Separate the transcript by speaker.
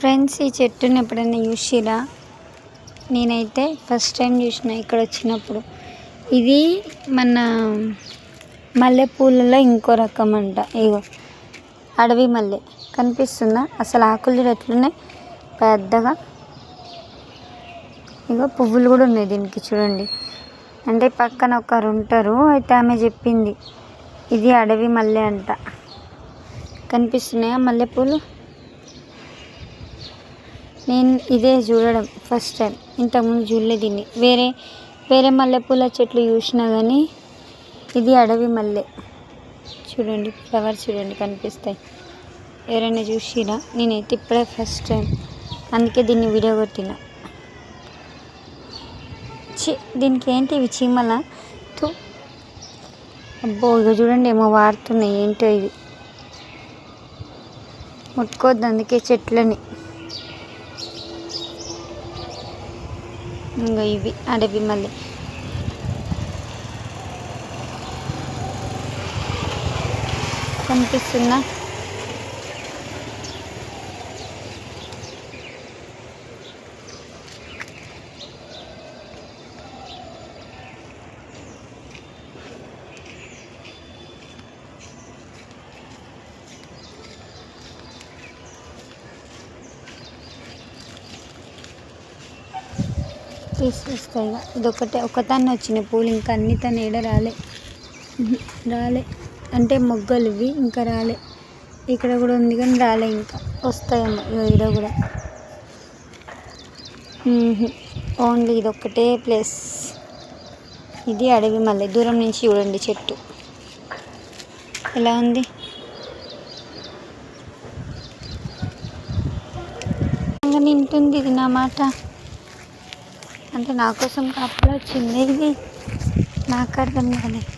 Speaker 1: Friends, ఈ చెట్టుని ఎప్పుడైనా చూసిరా? నేనైతే ఫస్ట్ టైం చూసిన ఇక్కడ వచ్చినప్పుడు. ఇది మన మల్లెపూలలో ఇంకో రకం అంట. ఇగో అడవి మల్లె కనిపిస్తుందా? అసలు ఆకులు ఎట్లున్నాయి పెద్దగా. ఇగో పువ్వులు కూడా ఉన్నాయి దీనికి, చూడండి. అంటే పక్కన ఒకరు ఉంటారు, అయితే ఆమె చెప్పింది ఇది అడవి మల్లె అంట. కనిపిస్తున్నాయా మల్లెపూలు? నేను ఇదే చూడడం ఫస్ట్ టైం, ఇంతకుముందు చూడలేదు దీన్ని. వేరే మల్లెపూల చెట్లు చూసినా కానీ ఇది అడవి మల్లె. చూడండి ఫ్లవర్స్ చూడండి కనిపిస్తాయి. ఎవరైనా చూసిరా? నేనైతే ఇప్పుడే ఫస్ట్ టైం, అందుకే దీన్ని వీడియో కొట్టిన. దీనికి ఏంటి ఇవి చీమల? అబ్బో, ఇక చూడండి ఏమో వాడుతున్నాయి. ఏంటో ఇవి ముట్టుకోవద్దు అందుకే చెట్లని. ఇంకా ఇవి అడవి మల్లె. కనిపిస్తుందా? తీసుకొస్తాయి. ఇదొకటే ఒకదాన్ని వచ్చినాయి పూలు, ఇంకా అన్ని తను ఏడ రాలే. అంటే మొగ్గలు ఇవి ఇంకా రాలే. ఇక్కడ కూడా ఉంది కానీ రాలే, ఇంకా వస్తాయేమో. ఈడ కూడా ఓన్లీ ఇదొక్కటే ప్లేస్. ఇది అడవి మల్లె. దూరం నుంచి చూడండి చెట్టు ఎలా ఉంది. నింటుంది ఇది నా మాట. అంటే నా కోసం కాపలా వచ్చింది ఇది, నాకు అర్థం కాలేదు.